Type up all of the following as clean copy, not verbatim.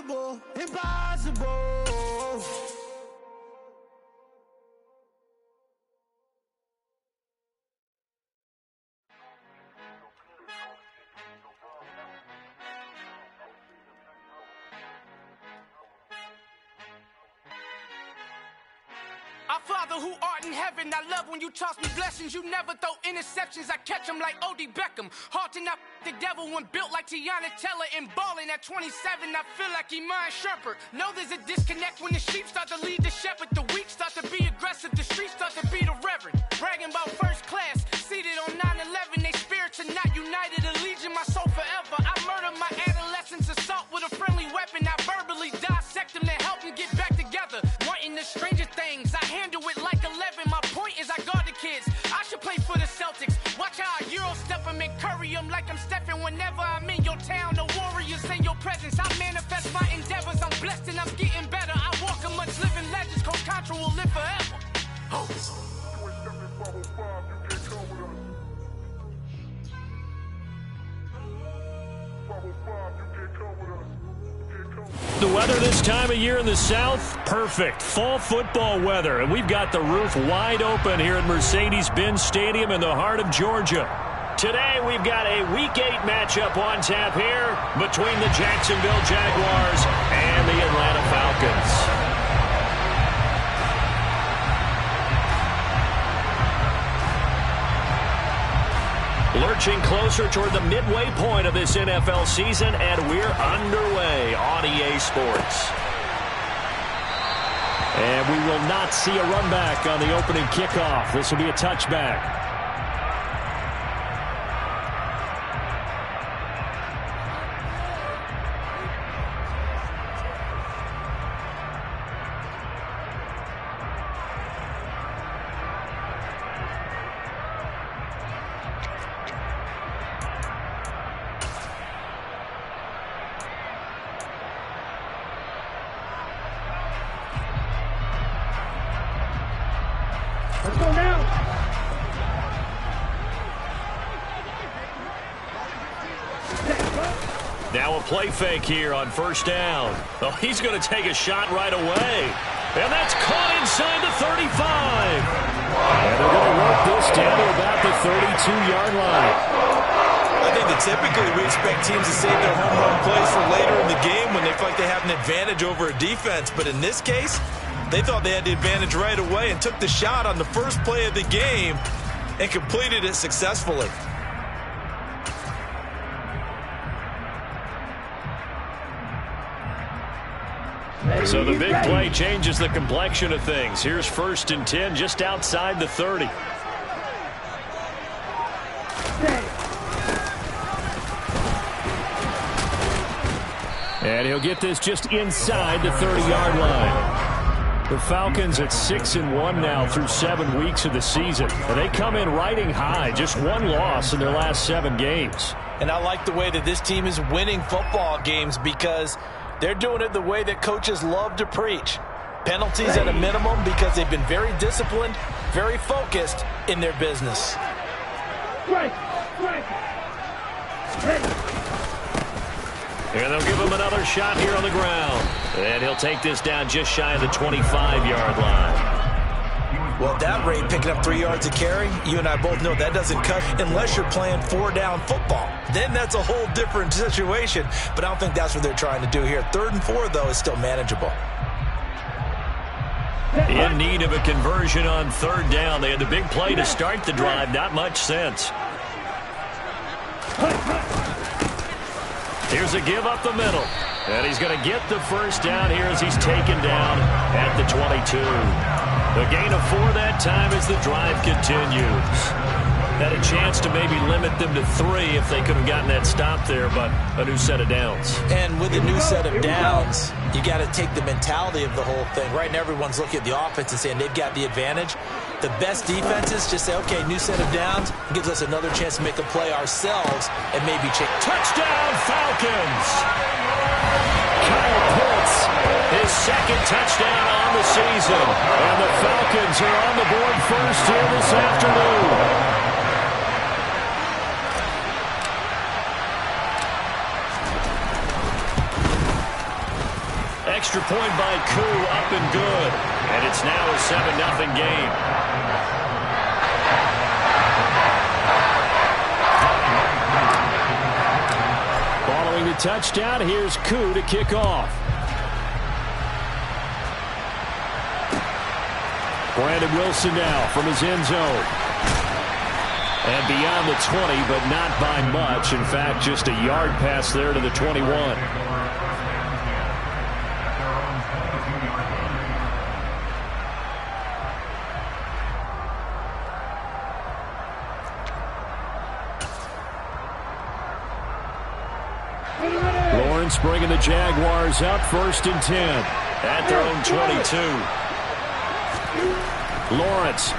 impossible, impossible. Our Father who art in heaven, I love when you toss me blessings. You never throw interceptions, I catch them like O.D. Beckham. Hard to not the devil when built like Tiana Teller and balling at 27. I feel like Iman Shumpert. Know there's a disconnect when the sheep start to lead the shepherd. The weak start to be aggressive, the streets start to be the reverend. Bragging about first class, seated on 9/11. They spirits are not united, a legion, my soul forever. I murdered my adolescence, assault with a friendly weapon. I verbally dissect them to help them get back together. Wanting the stranger things, I handle it like 11. My point is I guard the kids. I should play for the Celtics. Watch how I Euro step them and curry them like I'm Stephen. Whenever I'm in your town, the Warriors in your presence. I manifest my endeavors. I'm blessed and I'm getting better. I walk amongst living legends. Coach Contra will live forever. Oh. The weather this time of year in the South, perfect. Fall football weather, and we've got the roof wide open here at Mercedes-Benz Stadium in the heart of Georgia. Today we've got a Week 8 matchup on tap here between the Jacksonville Jaguars and the Atlanta Falcons. Lurching closer toward the midway point of this NFL season, and we're underway on EA Sports. And we will not see a run back on the opening kickoff. This will be a touchback. Let's go now. Now a play fake here on first down. Oh, he's going to take a shot right away. And that's caught inside the 35. And they're going to work this down to about the 32-yard line. I think that typically we expect teams to save their home run plays for later in the game when they feel like they have an advantage over a defense. But in this case, they thought they had the advantage right away and took the shot on the first play of the game and completed it successfully. So the big play changes the complexion of things. Here's 1st and 10 just outside the 30. And he'll get this just inside the 30-yard line. The Falcons at 6-1 now through 7 weeks of the season. And they come in riding high, just one loss in their last 7 games. And I like the way that this team is winning football games because they're doing it the way that coaches love to preach. Penalties at a minimum because they've been very disciplined, very focused in their business. And they'll give him another shot here on the ground. And he'll take this down just shy of the 25-yard line. Well, at that rate, picking up 3 yards a carry, you and I both know that doesn't cut unless you're playing 4-down football. Then that's a whole different situation. But I don't think that's what they're trying to do here. 3rd and 4, though, is still manageable. In need of a conversion on 3rd down. They had the big play to start the drive. Not much sense. Here's a give up the middle. And he's going to get the 1st down here as he's taken down at the 22. The gain of 4 that time as the drive continues. Had a chance to maybe limit them to 3 if they could have gotten that stop there, but a new set of downs. And with a new set of downs, you got to take the mentality of the whole thing. Right now, everyone's looking at the offense and saying they've got the advantage. The best defenses just say, okay, new set of downs gives us another chance to make a play ourselves and maybe change. Touchdown, Falcons! Kyle Pitts, his 2nd touchdown on the season. And the Falcons are on the board first here this afternoon. extra point by Koo, up and good. And it's now a 7-0 game. Following the touchdown, here's Koo to kick off. Brandon Wilson now from his end zone. And beyond the 20, but not by much. In fact, just a yard pass there to the 21. Lawrence bringing the Jaguars up 1st and 10 at their own 22. Lawrence.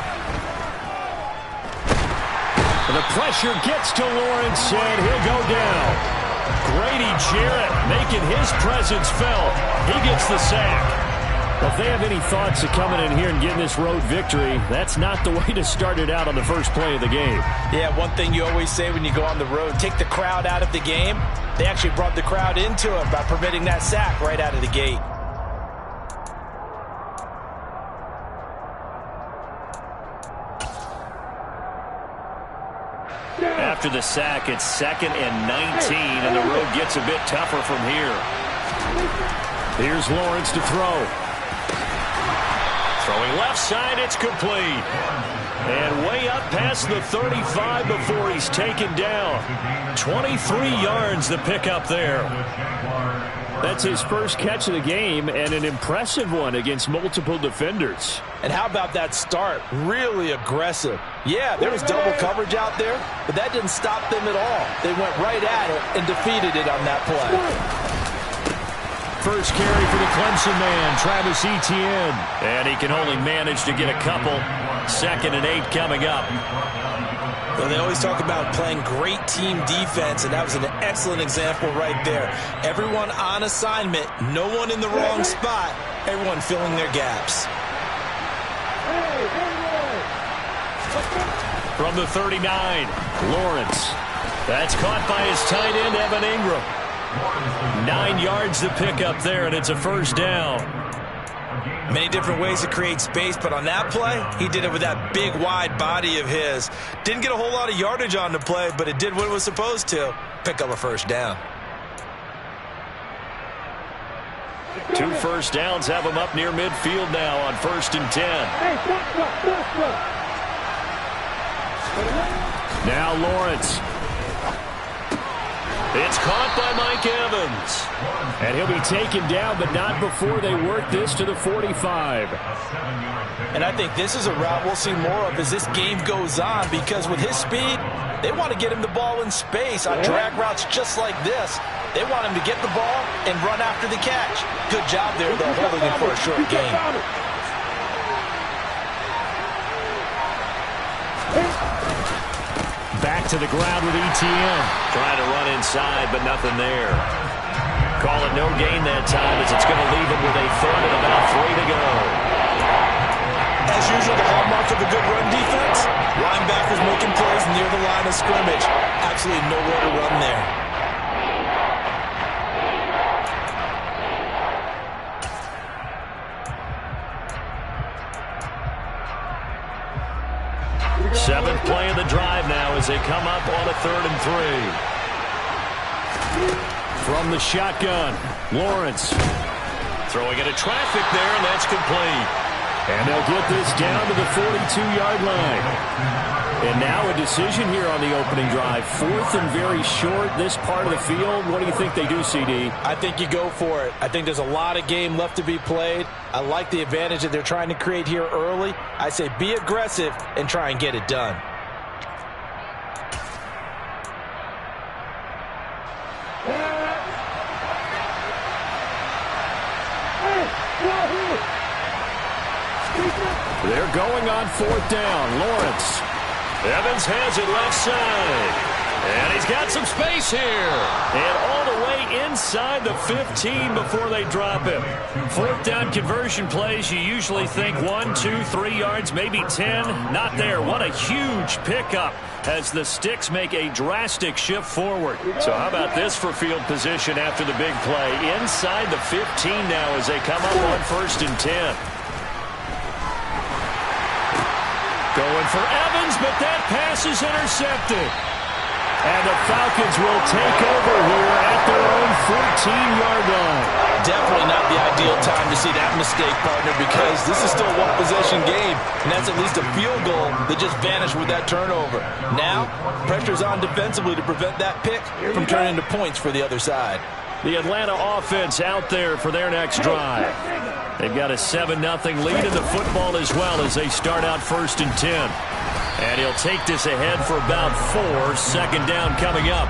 The pressure gets to Lawrence, and he'll go down. Grady Jarrett making his presence felt. He gets the sack. Well, if they have any thoughts of coming in here and getting this road victory, that's not the way to start it out on the first play of the game. Yeah, one thing you always say when you go on the road, take the crowd out of the game. They actually brought the crowd into it by permitting that sack right out of the gate. After the sack, it's 2nd and 19, and the road gets a bit tougher from here. Here's Lawrence to throw. Throwing left side, it's complete. And way up past the 35 before he's taken down. 23 yards the pickup there. That's his first catch of the game, and an impressive one against multiple defenders. And how about that start? Really aggressive. Yeah, there was double coverage out there, but that didn't stop them at all. They went right at it and defeated it on that play. First carry for the Clemson man, Travis Etienne. And he can only manage to get a couple. 2nd and 8 coming up. Well, they always talk about playing great team defense, and that was an excellent example right there. Everyone on assignment, no one in the wrong spot, everyone filling their gaps. From the 39, Lawrence. That's caught by his tight end, Evan Ingram. 9 yards to pick up there, and it's a first down. Many different ways to create space, but on that play, he did it with that big, wide body of his. Didn't get a whole lot of yardage on the play, but it did what it was supposed to. Pick up a first down. 2 first downs have him up near midfield now on 1st and 10. Now Lawrence. It's caught by Mike Evans. And he'll be taken down, but not before they work this to the 45. And I think this is a route we'll see more of as this game goes on, because with his speed, they want to get him the ball in space on drag routes just like this. They want him to get the ball and run after the catch. Good job there, though, holding him for a short gain. Back to the ground with Etienne. Trying to run inside, but nothing there. Call it no gain that time, as it's going to leave him with a 3rd and about 3 to go. As usual, the hallmark of a good run defense, linebackers making plays near the line of scrimmage. Absolutely nowhere to run there. Seventh play of the drive now as they come up on a 3rd and 3. From the shotgun, Lawrence throwing into traffic there, and that's complete. And they'll get this down to the 42-yard line. And now a decision here on the opening drive. 4th and very short, this part of the field. What do you think they do, CD? I think you go for it. I think there's a lot of game left to be played. I like the advantage that they're trying to create here early. I say be aggressive and try and get it done. They're going on 4th down. Lawrence. Evans has it left side. And he's got some space here. And all the way inside the 15 before they drop him. 4th down conversion plays, you usually think 1, 2, 3 yards, maybe 10. Not there. What a huge pickup as the sticks make a drastic shift forward. So how about this for field position after the big play? Inside the 15 now as they come up on 1st and 10. Going for Evans, but that pass is intercepted. And the Falcons will take over here at their own 14-yard line. Definitely not the ideal time to see that mistake, partner, because this is still a one-possession game, and that's at least a field goal that just vanished with that turnover. Now, pressure's on defensively to prevent that pick from turning into points for the other side. The Atlanta offense out there for their next drive. They've got a 7-0 lead in the football as well as they start out 1st and 10. And he'll take this ahead for about 4. Second down coming up.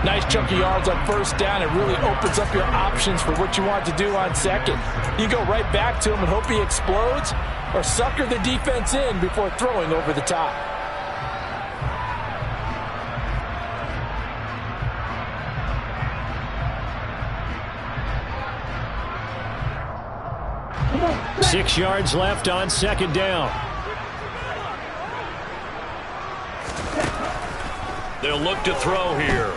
Nice chunk of yards on 1st down. It really opens up your options for what you want to do on 2nd. You go right back to him and hope he explodes, or sucker the defense in before throwing over the top. Six yards left on 2nd down. They'll look to throw here.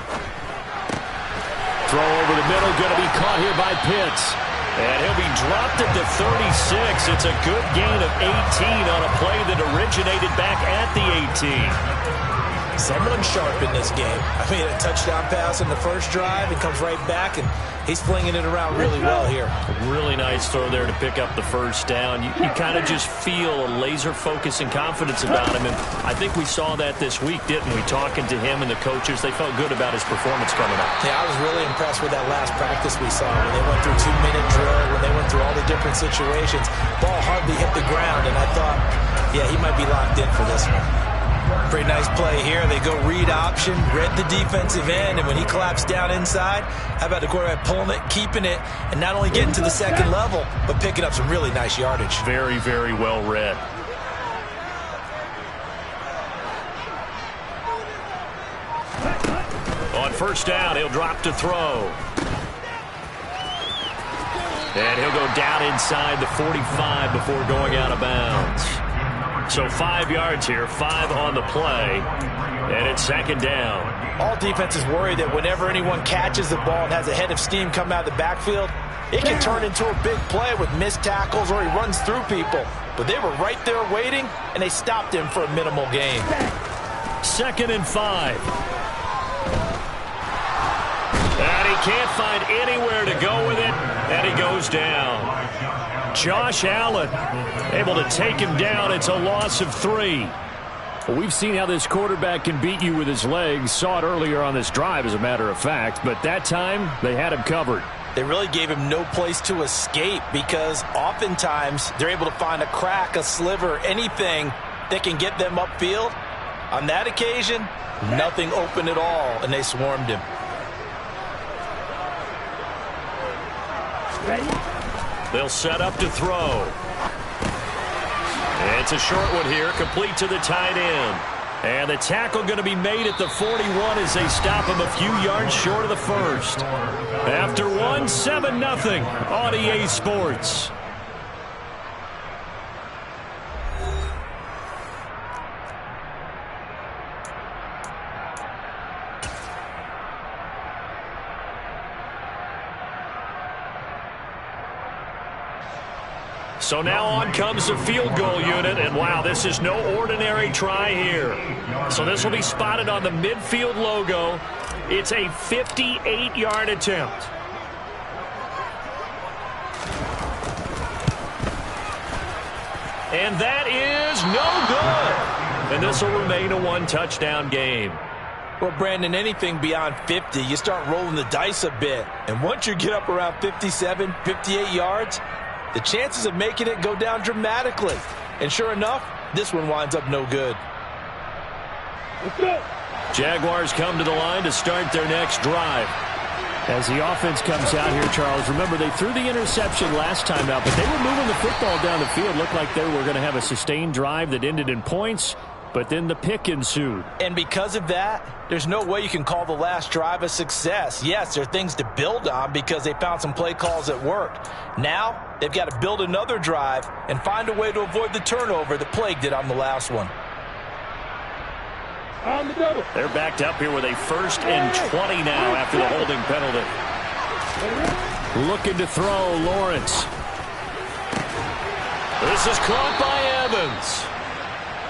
Throw over the middle, going to be caught here by Pitts. And he'll be dropped at the 36. It's a good gain of 18 on a play that originated back at the 18. Someone sharp in this game. I mean, a touchdown pass in the first drive and comes right back, and he's flinging it around really well here. Really nice throw there to pick up the 1st down. You kind of just feel a laser focus and confidence about him, and I think we saw that this week, didn't we? Talking to him and the coaches, they felt good about his performance coming up. Yeah, I was really impressed with that last practice we saw when they went through 2-minute drill, when they went through all the different situations. Ball hardly hit the ground, and I thought, yeah, he might be locked in for this one. Pretty nice play here. They go read option, read the defensive end, and when he collapsed down inside, how about the quarterback pulling it, keeping it, and not only getting to the 2nd level, but picking up some really nice yardage. Very, very well read. On 1st down, he'll drop to throw. And he'll go down inside the 45 before going out of bounds. So 5 yards here, 5 on the play, and it's 2nd down. All defenses worry that whenever anyone catches the ball and has a head of steam come out of the backfield, it can turn into a big play with missed tackles or he runs through people. But they were right there waiting, and they stopped him for a minimal gain. 2nd and 5. And he can't find anywhere to go with it, and he goes down. Josh Allen able to take him down. It's a loss of 3. Well, we've seen how this quarterback can beat you with his legs. Saw it earlier on this drive, as a matter of fact. But that time, they had him covered. They really gave him no place to escape because oftentimes they're able to find a crack, a sliver, anything that can get them upfield. On that occasion, nothing open at all, and they swarmed him. They'll set up to throw. It's a short one here, complete to the tight end. And the tackle going to be made at the 41 as they stop him a few yards short of the 1st. After 1, 7-0 on EA Sports. So now on comes the field goal unit, and wow, this is no ordinary try here. So this will be spotted on the midfield logo. It's a 58-yard attempt. And that is no good. And this will remain a 1-touchdown game. Well, Brandon, anything beyond 50, you start rolling the dice a bit. And once you get up around 57, 58 yards, the chances of making it go down dramatically. And sure enough, this one winds up no good. Jaguars come to the line to start their next drive. As the offense comes out here, Charles, remember they threw the interception last time out, but they were moving the football down the field. Looked like they were going to have a sustained drive that ended in points, but then the pick ensued. And because of that, there's no way you can call the last drive a success. Yes, there are things to build on because they found some play calls that worked. Now, they've got to build another drive and find a way to avoid the turnover that plagued it on the last one. They're backed up here with a 1st and 20 now after the holding penalty. Looking to throw, Lawrence. This is caught by Evans.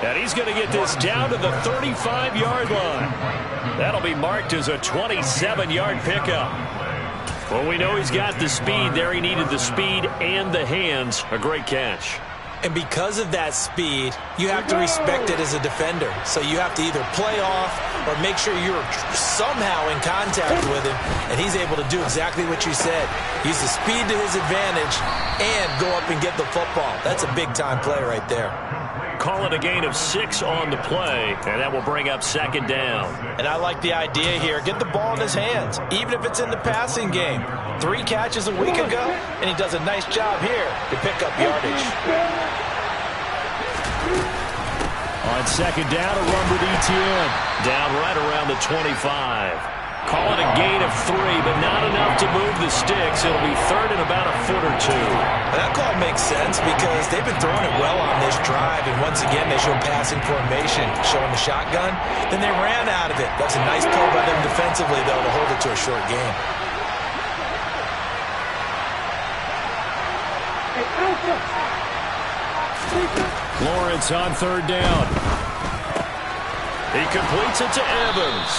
And he's going to get this down to the 35-yard line. That'll be marked as a 27-yard pickup. Well, we know he's got the speed there. He needed the speed and the hands. A great catch. And because of that speed, you have to respect it as a defender. So you have to either play off or make sure you're somehow in contact with him, and he's able to do exactly what you said. Use the speed to his advantage and go up and get the football. That's a big-time play right there. Call it a gain of 6 on the play, and that will bring up 2nd down. And I like the idea here. Get the ball in his hands, even if it's in the passing game. 3 catches a week ago, and he does a nice job here to pick up yardage. On 2nd down, a run with Etienne. Down right around the 25. Call it a gain of 3, but not enough to move the sticks. It'll be 3rd and about a foot or 2. That call makes sense because they've been throwing it well on this drive, and once again they show passing formation, showing the shotgun. Then they ran out of it. That's a nice play by them defensively, though, to hold it to a short game. Lawrence on 3rd down. He completes it to Evans.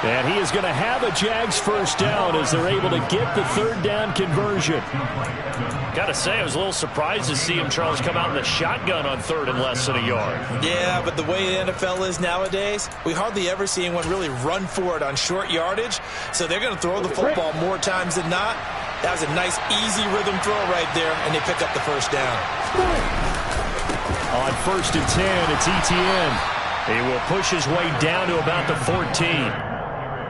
And he is going to have a Jags 1st down as they're able to get the 3rd down conversion. Got to say, I was a little surprised to see him, Charles, come out in the shotgun on 3rd and less than a yard. Yeah, but the way the NFL is nowadays, we hardly ever see anyone really run for it on short yardage. So they're going to throw the football more times than not. That was a nice, easy rhythm throw right there, and they pick up the 1st down. On 1st and 10, it's Etienne. He will push his way down to about the 14.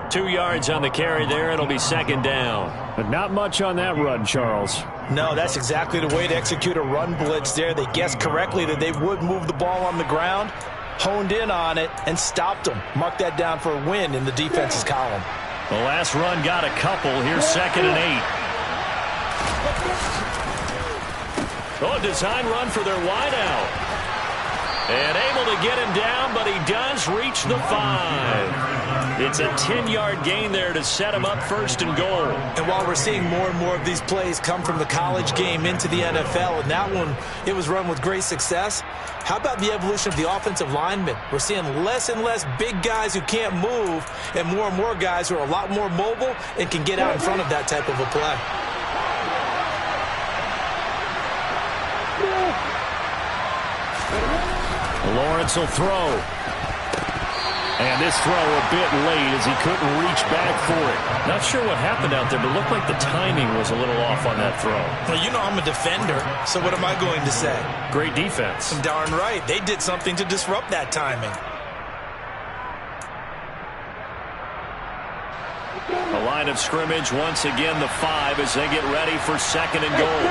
2 yards on the carry there. It'll be 2nd down. But not much on that run, Charles. No, that's exactly the way to execute a run blitz there. They guessed correctly that they would move the ball on the ground, honed in on it, and stopped them. Mark that down for a win in the defense's column. The last run got a couple. Here's 2nd and 8. Oh, design run for their wideout. And able to get him down, but he does reach the 5. It's a 10-yard gain there to set him up 1st and goal. And while we're seeing more and more of these plays come from the college game into the NFL, and that one, it was run with great success, how about the evolution of the offensive linemen? We're seeing less and less big guys who can't move, and more guys who are a lot more mobile and can get out in front of that type of a play. Lawrence will throw. And this throw a bit late as he couldn't reach back for it. Not sure what happened out there, but it looked like the timing was a little off on that throw. Well, you know I'm a defender, so what am I going to say? Great defense. Darn right. They did something to disrupt that timing. The line of scrimmage, once again, the 5 as they get ready for 2nd and goal.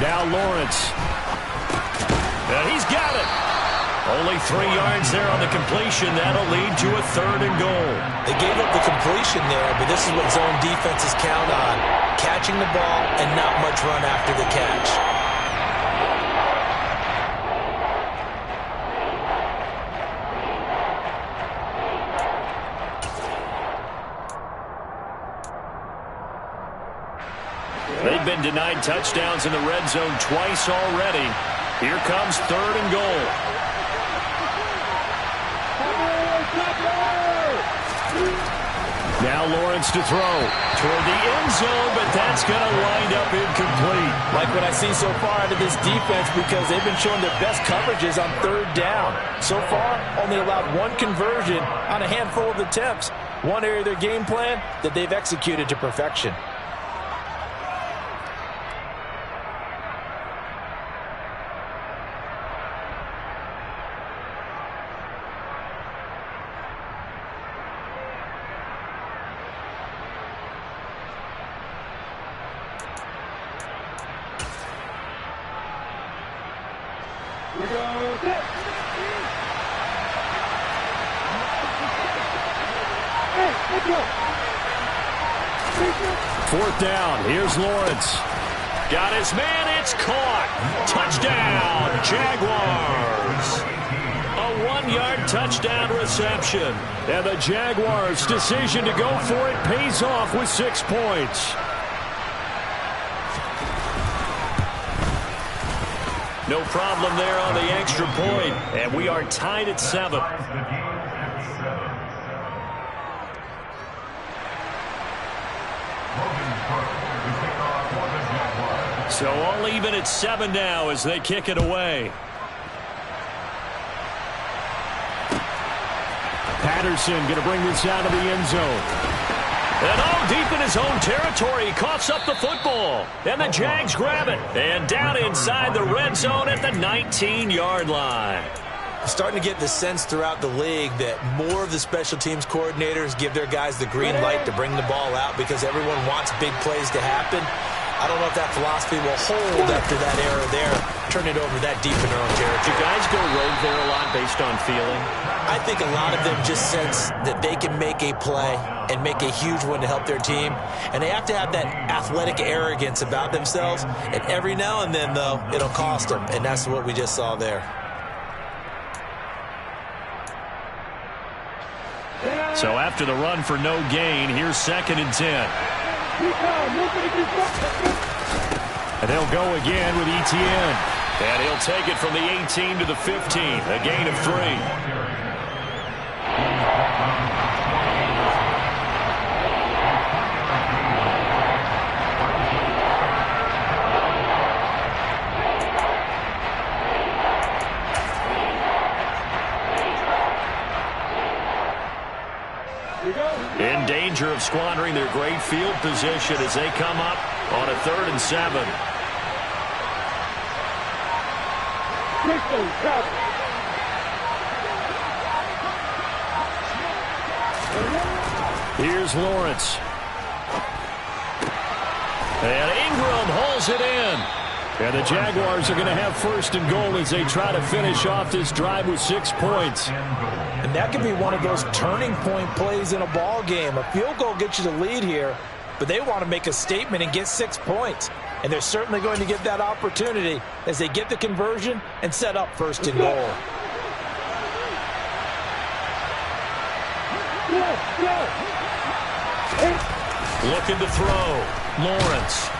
Now Lawrence. And he's got it. Only 3 yards there on the completion. That'll lead to a 3rd and goal. They gave up the completion there, but this is what zone defenses count on. Catching the ball and not much run after the catch. They've been denied touchdowns in the red zone twice already. Here comes 3rd and goal. Now Lawrence to throw toward the end zone, but that's going to wind up incomplete. Like what I see so far out of this defense because they've been showing their best coverages on 3rd down. So far, only allowed 1 conversion on a handful of attempts. One area of their game plan that they've executed to perfection. Fourth down. Here's Lawrence. Got his man. It's caught. Touchdown, Jaguars. A 11-yard touchdown reception. And the Jaguars' decision to go for it pays off with 6 points. No problem there on the extra point. And we are tied at 7. So all even at 7 now as they kick it away. Patterson going to bring this out of the end zone. And all deep in his own territory, he coughs up the football. And the Jags grab it. And down inside the red zone at the 19-yard line. Starting to get the sense throughout the league that more of the special teams coordinators give their guys the green light to bring the ball out because everyone wants big plays to happen. I don't know if that philosophy will hold after that era there. Turn it over that deep in their own territory. Do guys go rogue there a lot based on feeling? I think a lot of them just sense that they can make a play and make a huge one to help their team. And they have to have that athletic arrogance about themselves. And every now and then, though, it'll cost them. And that's what we just saw there. So after the run for no gain, here's 2nd and 10. And they'll go again with Etienne. And he'll take it from the 18 to the 15, a gain of 3. In danger of squandering their great field position as they come up on a 3rd and 7. Here's Lawrence. And Ingram holds it in. And the Jaguars are going to have 1st and goal as they try to finish off this drive with 6 points. And that could be one of those turning point plays in a ball game. A field goal gets you the lead here, but they want to make a statement and get 6 points. And they're certainly going to get that opportunity as they get the conversion and set up 1st and goal. Looking to throw. Lawrence.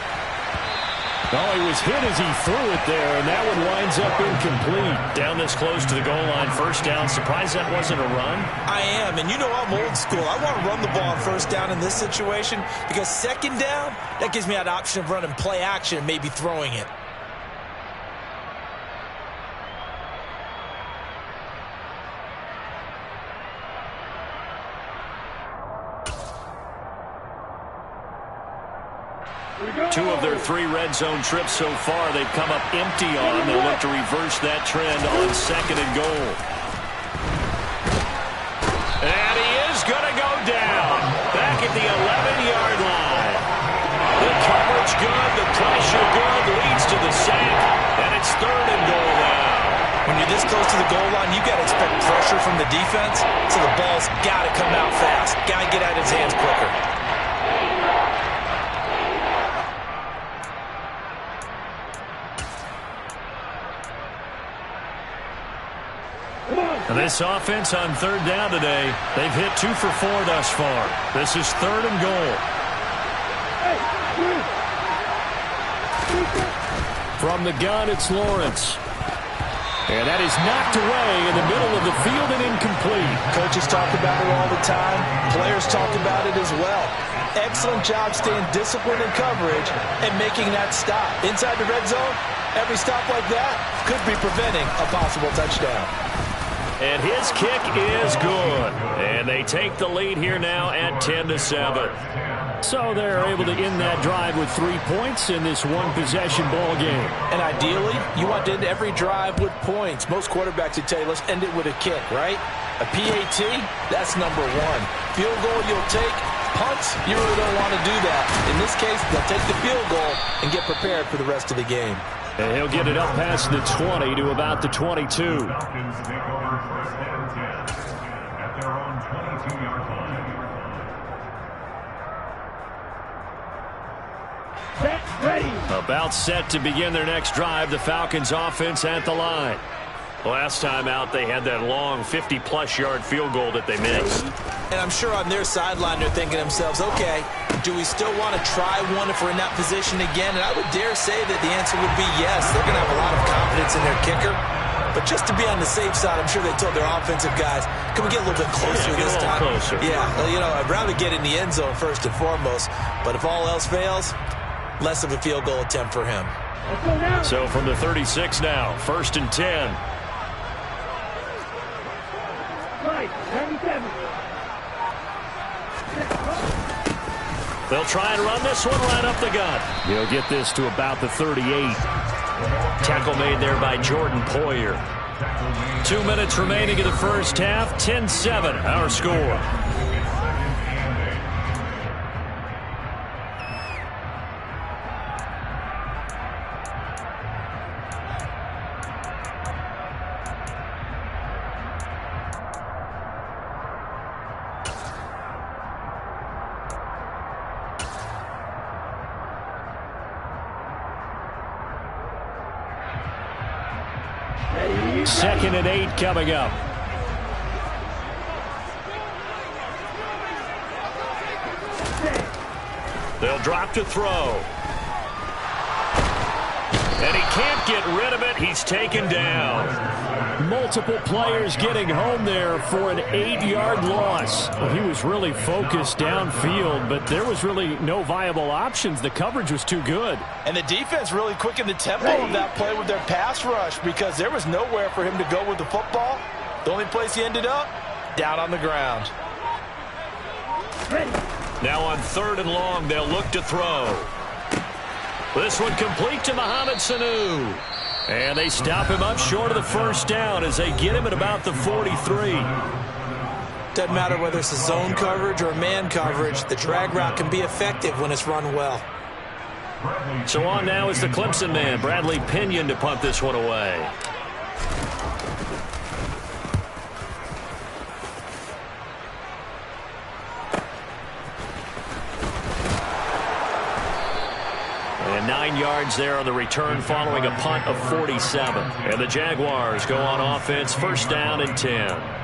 Oh, he was hit as he threw it there, and that one winds up incomplete. Down this close to the goal line, 1st down. Surprised that wasn't a run? I am, and you know I'm old school. I want to run the ball on 1st down in this situation because 2nd down, that gives me that option of running play action and maybe throwing it. Two of their 3 red zone trips so far, they've come up empty on. They'll look to reverse that trend on 2nd and goal. And he is going to go down back at the 11-yard line. The coverage good, the pressure good, leads to the sack, and it's 3rd and goal now. When you're this close to the goal line, you got to expect pressure from the defense, so the ball's got to come out fast. Got to get out of his hands quicker. This offense on 3rd down today, they've hit 2 for 4 thus far. This is 3rd and goal. From the gun, it's Lawrence. And that is knocked away in the middle of the field and incomplete. Coaches talk about it all the time. Players talk about it as well. Excellent job staying disciplined in coverage and making that stop. Inside the red zone, every stop like that could be preventing a possible touchdown. And his kick is good. And they take the lead here now at 10-7. So they're able to end that drive with 3 points in this one-possession ball game. And ideally, you want to end every drive with points. Most quarterbacks would tell you, let's end it with a kick, right? A PAT, that's number 1. Field goal you'll take. Punts, you really don't want to do that. In this case, they'll take the field goal and get prepared for the rest of the game. And he'll get it up past the 20 to about the 22. Ready. About set to begin their next drive. The Falcons offense at the line. Last time out, they had that long 50-plus yard field goal that they missed. And I'm sure on their sideline they're thinking to themselves, okay, do we still want to try one if we're in that position again? And I would dare say that the answer would be yes. They're going to have a lot of confidence in their kicker. But just to be on the safe side, I'm sure they told their offensive guys, can we get a little bit closer this time? Closer. Yeah, well, you know, I'd rather get in the end zone first and foremost. But if all else fails, less of a field goal attempt for him. So from the 36 now, 1st and 10. They'll try and run this one right up the gut. He'll get this to about the 38. Tackle made there by Jordan Poyer. 2 minutes remaining in the first half. 10-7 our score. Second and 8 coming up. They'll drop to throw. And he can't get rid of it. He's taken down. Multiple players getting home there for an 8-yard loss. Well, he was really focused downfield, but there was really no viable options. The coverage was too good. And the defense really quickened the tempo of that play with their pass rush because there was nowhere for him to go with the football. The only place he ended up, down on the ground. Now on 3rd and long, they'll look to throw. This one complete to Mohamed Sanu. And they stop him up short of the first down as they get him at about the 43. Doesn't matter whether it's a zone coverage or a man coverage, the drag route can be effective when it's run well. So on now is the Clemson man, Bradley Pinion, to punt this one away. And 9 yards there on the return following a punt of 47. And the Jaguars go on offense, 1st down and 10.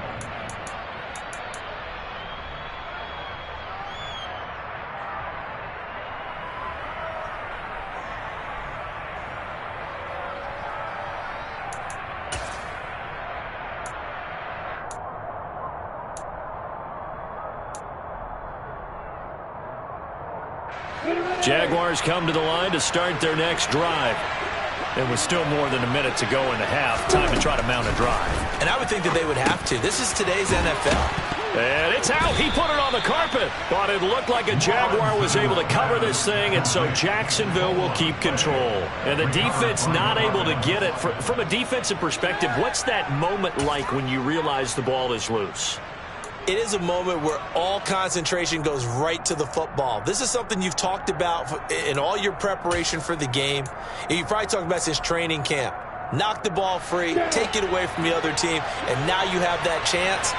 Jaguars come to the line to start their next drive. It was still more than a minute to go in the half. Time to try to mount a drive. And I would think that they would have to. This is today's NFL. And it's out. He put it on the carpet. Thought it looked like a Jaguar was able to cover this thing, and so Jacksonville will keep control. And the defense not able to get it. From a defensive perspective, what's that moment like when you realize the ball is loose? It is a moment where all concentration goes right to the football. This is something you've talked about in all your preparation for the game. And you probably talked about since training camp. Knock the ball free, take it away from the other team, and now you have that chance.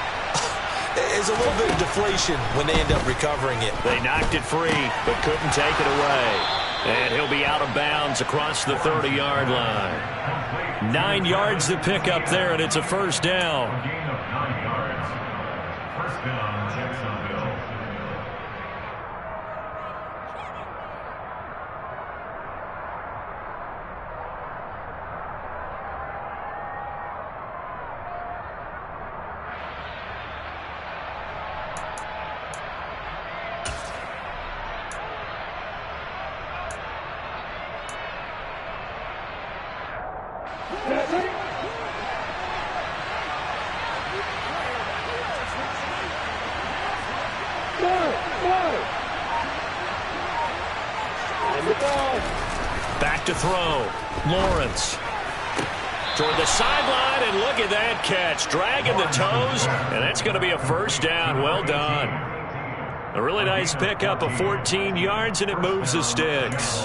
There's a little bit of deflation when they end up recovering it. They knocked it free, but couldn't take it away. And he'll be out of bounds across the 30-yard line. 9 yards to pick up there, and it's a 1st down. Back to throw. Lawrence. Toward the sideline, and look at that catch. Dragging the toes, and that's going to be a 1st down. Well done. A really nice pickup of 14 yards, and it moves the sticks.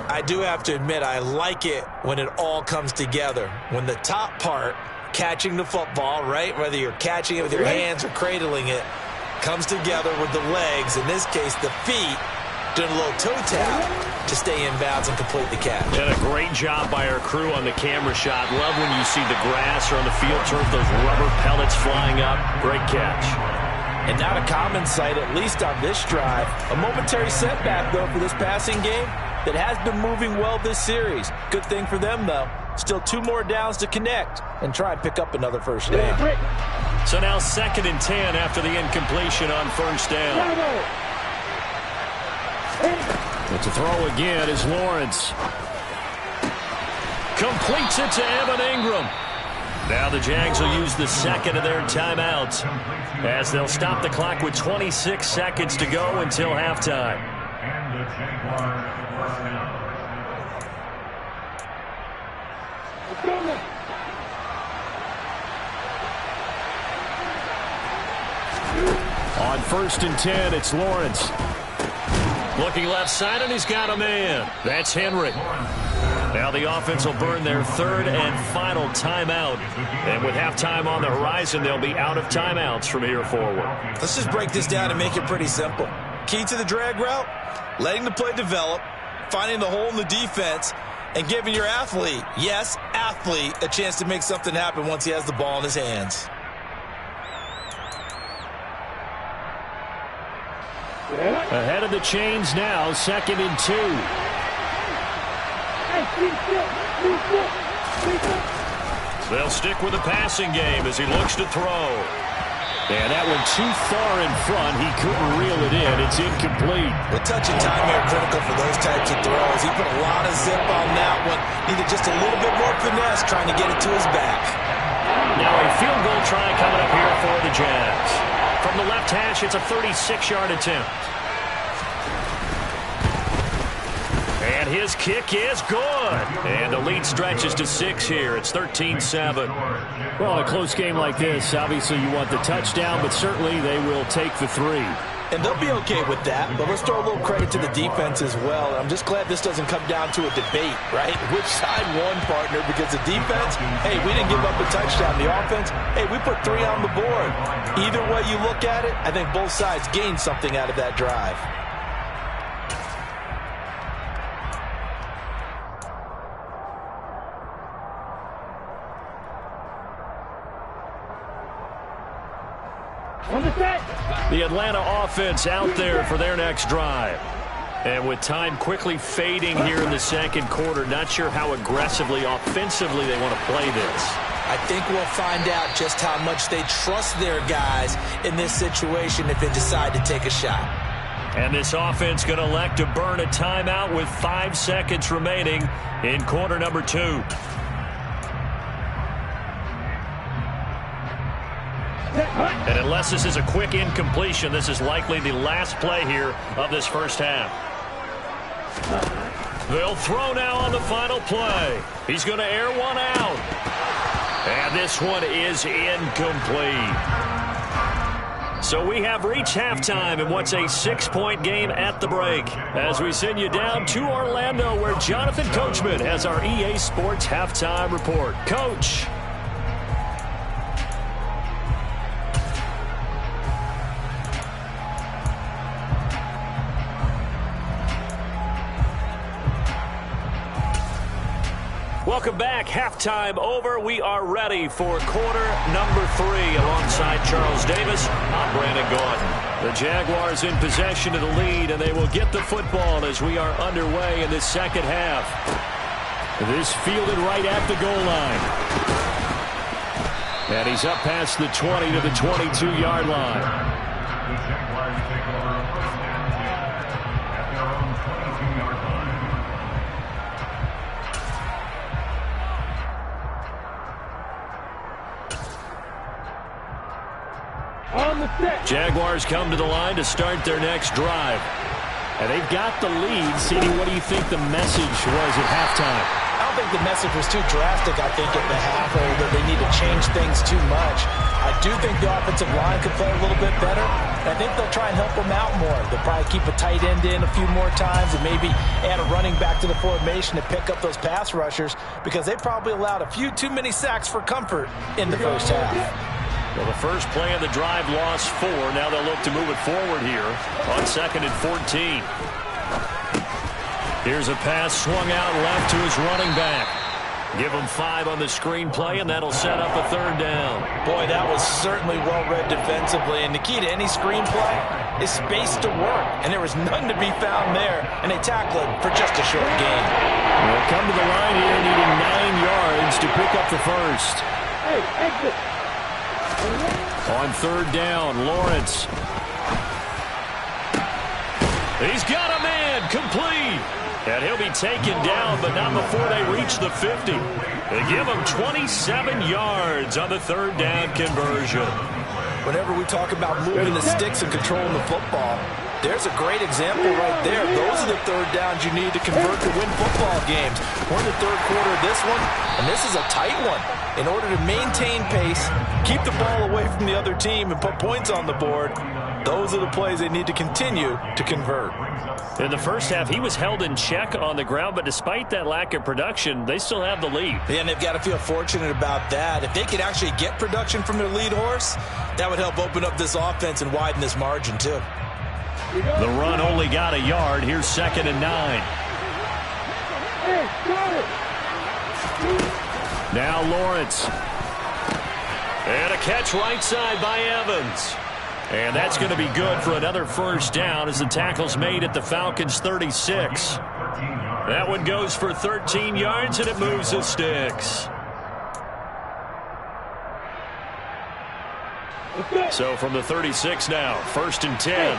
I do have to admit, I like it when it all comes together. When the top part, catching the football, right, whether you're catching it with your hands or cradling it, comes together with the legs, in this case the feet, doing a little toe tap to stay in bounds and complete the catch. And a great job by our crew on the camera shot. Love when you see the grass or on the field turf, those rubber pellets flying up. Great catch. And not a common sight, at least on this drive. A momentary setback, though, for this passing game that has been moving well this series. Good thing for them, though. Still 2 more downs to connect and try and pick up another first down. So now 2nd and 10 after the incompletion on first down. But to throw again is Lawrence. Completes it to Evan Ingram. Now the Jags will use the 2nd of their timeouts as they'll stop the clock with 26 seconds to go until halftime. On 1st and 10, it's Lawrence. Looking left side, and he's got a man. That's Henry. Now the offense will burn their 3rd and final timeout. And with halftime on the horizon, they'll be out of timeouts from here forward. Let's just break this down and make it pretty simple. Key to the drag route, letting the play develop, finding the hole in the defense, and giving your athlete, yes, athlete, a chance to make something happen once he has the ball in his hands. Ahead of the chains now, 2nd and 2. They'll stick with the passing game as he looks to throw. And that one too far in front. He couldn't reel it in. It's incomplete. The touch and time here critical for those types of throws. He put a lot of zip on that one. Needed just a little bit more finesse trying to get it to his back. Now a field goal try coming up here for the Jags. From the left hash, it's a 36-yard attempt. And his kick is good. And the lead stretches to 6 here. It's 13-7. Well, in a close game like this, obviously you want the touchdown, but certainly they will take the 3. And they'll be okay with that, but let's throw a little credit to the defense as well. I'm just glad this doesn't come down to a debate, right? Which side won, partner? Because the defense, hey, we didn't give up a touchdown. The offense, hey, we put 3 on the board. Either way you look at it, I think both sides gained something out of that drive. The Atlanta offense out there for their next drive. And with time quickly fading here in the 2nd quarter, not sure how aggressively, offensively they want to play this. I think we'll find out just how much they trust their guys in this situation if they decide to take a shot. And this offense going to elect to burn a timeout with 5 seconds remaining in quarter number 2. And unless this is a quick incompletion, this is likely the last play here of this first half. They'll throw now on the final play. He's going to air one out. And this one is incomplete. So we have reached halftime in what's a 6-point game at the break. As we send you down to Orlando, where Jonathan Coachman has our EA Sports halftime report. Coach. Welcome back. Halftime over. We are ready for quarter number 3 alongside Charles Davis. I'm Brandon Gordon. The Jaguars in possession of the lead, and they will get the football as we are underway in this second half. This fielded right at the goal line. And he's up past the 20 to the 22-yard line. The Jaguars take over first down at their own 22-yard line. Jaguars come to the line to start their next drive. And they've got the lead. CD, what do you think the message was at halftime? I don't think the message was too drastic, I think, at the half, or that they need to change things too much. I do think the offensive line could play a little bit better. I think they'll try and help them out more. They'll probably keep a tight end in a few more times and maybe add a running back to the formation to pick up those pass rushers, because they probably allowed a few too many sacks for comfort in the first half. Well, the first play of the drive lost 4. Now they'll look to move it forward here on 2nd and 14. Here's a pass swung out left to his running back. Give him 5 on the screenplay, and that'll set up a 3rd down. Boy, that was certainly well-read defensively. And the key to any screenplay is space to work. And there was none to be found there. And they tackled him for just a short gain. We'll come to the line here, needing 9 yards to pick up the first. Hey, exit. On 3rd down, Lawrence. He's got a man, complete. And he'll be taken down, but not before they reach the 50. They give him 27 yards on the 3rd down conversion. Whenever we talk about moving the sticks and controlling the football, there's a great example right there. Those are the 3rd downs you need to convert to win football games. We're in the 3rd quarter of this one, and this is a tight one. In order to maintain pace, keep the ball away from the other team, and put points on the board, those are the plays they need to continue to convert. In the first half, he was held in check on the ground, but despite that lack of production, they still have the lead. Yeah, and they've got to feel fortunate about that. If they could actually get production from their lead horse, that would help open up this offense and widen this margin, too. The run only got a yard. Here's 2nd and 9. Now Lawrence. And a catch right side by Evans. And that's going to be good for another 1st down as the tackle's made at the Falcons' 36. That one goes for 13 yards, and it moves the sticks. So from the 36 now, 1st and 10.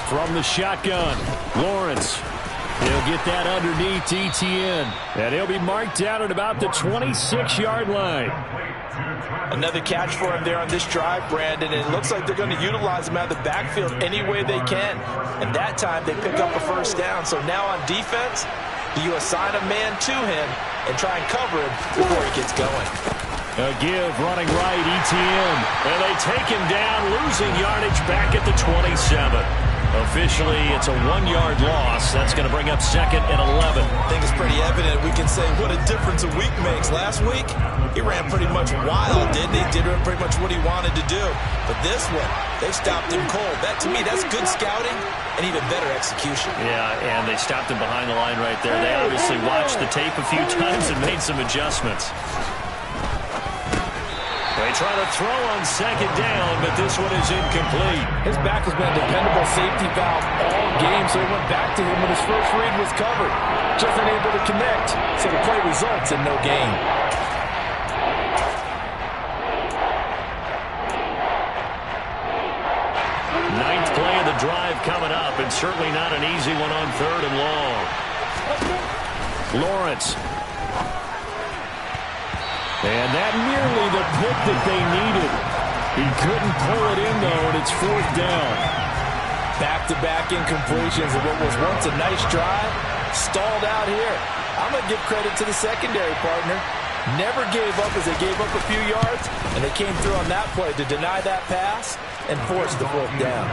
From the shotgun, Lawrence. He'll get that underneath Etienne. And he'll be marked down at about the 26-yard line. Another catch for him there on this drive, Brandon, and it looks like they're going to utilize him out of the backfield any way they can. And that time they pick up a 1st down. So now on defense, do you assign a man to him and try and cover him before he gets going? A give running right, Etienne. And they take him down, losing yardage back at the 27. Officially, it's a 1-yard loss. That's going to bring up 2nd and 11. I think it's pretty evident. We can say what a difference a week makes. Last week, he ran pretty much wild, didn't he? Did pretty much what he wanted to do. But this one, they stopped him cold. That, to me, that's good scouting and even better execution. Yeah, and they stopped him behind the line right there. They obviously watched the tape a few times and made some adjustments. They try to throw on 2nd down, but this one is incomplete. His back has been a dependable safety valve all game, so he went back to him when his first read was covered. Just unable to connect, so the play results in no gain. Ninth play of the drive coming up, and certainly not an easy one on 3rd and long. Lawrence. And that nearly the pick that they needed. He couldn't pull it in, though, and it's 4th down. Back-to-back incompletions of what was once a nice drive, stalled out here. I'm going to give credit to the secondary partner. Never gave up as they gave up a few yards, and they came through on that play to deny that pass and force the 4th down.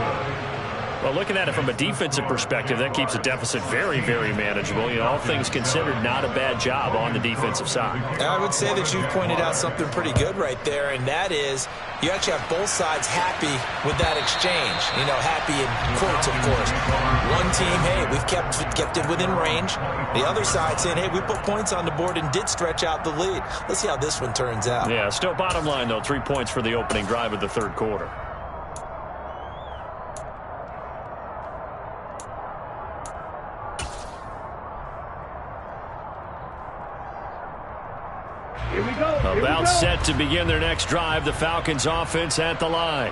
Well, looking at it from a defensive perspective, that keeps the deficit very, very manageable. You know, all things considered, not a bad job on the defensive side. I would say that you've pointed out something pretty good right there, and that is you actually have both sides happy with that exchange. You know, happy in quotes, of course. One team, hey, we've kept it within range. The other side saying, hey, we put points on the board and did stretch out the lead. Let's see how this one turns out. Yeah, still bottom line, though, 3 points for the opening drive of the 3rd quarter. About set to begin their next drive, the Falcons offense at the line.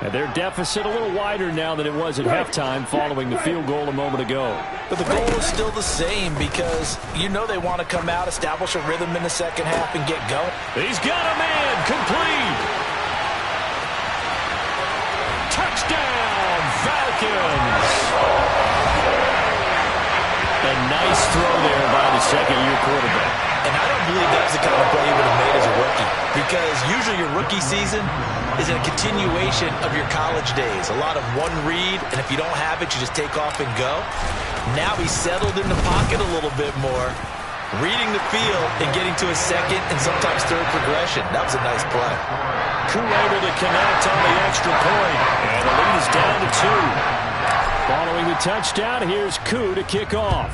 And their deficit a little wider now than it was at halftime following the field goal a moment ago. But the goal is still the same because you know they want to come out, establish a rhythm in the 2nd half, and get going. He's got a man, complete. Touchdown, Falcons. A nice throw there by the 2nd-year quarterback. And I don't believe that was the kind of play he would have made as a rookie, because usually your rookie season is a continuation of your college days. A lot of one read, and if you don't have it, you just take off and go. Now he's settled in the pocket a little bit more, reading the field and getting to a second and sometimes third progression. That was a nice play. Koo able to connect on the extra point, and the lead is down to 2. Following the touchdown, here's Koo to kick off.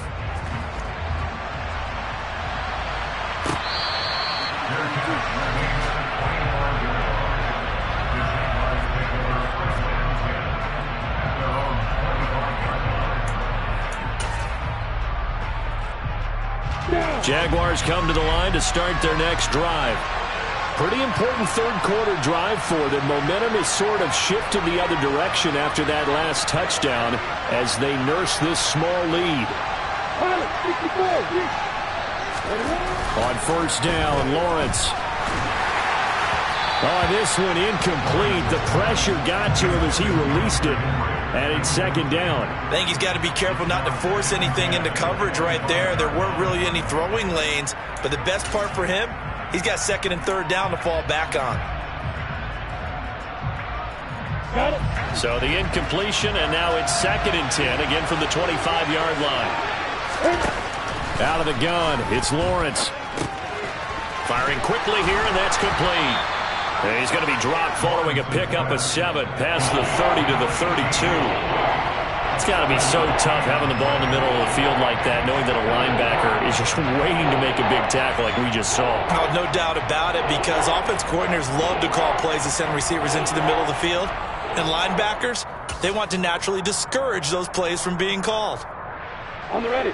Jaguars come to the line to start their next drive. Pretty important third-quarter drive for them. Momentum is sort of shifted the other direction after that last touchdown as they nurse this small lead. On first down, Lawrence. Oh, this one incomplete. The pressure got to him as he released it. And it's second down. I think he's got to be careful not to force anything into coverage right there. There weren't really any throwing lanes. But the best part for him, he's got second and third down to fall back on. Got it. So the incompletion, and now it's second and 10, again from the 25-yard line. Out of the gun, it's Lawrence. Firing quickly here, and that's complete. He's going to be dropped following a pickup of 7 past the 30 to the 32. It's got to be so tough having the ball in the middle of the field like that, knowing that a linebacker is just waiting to make a big tackle like we just saw. Oh, no doubt about it, because offense coordinators love to call plays to send receivers into the middle of the field. And linebackers, they want to naturally discourage those plays from being called. On the ready.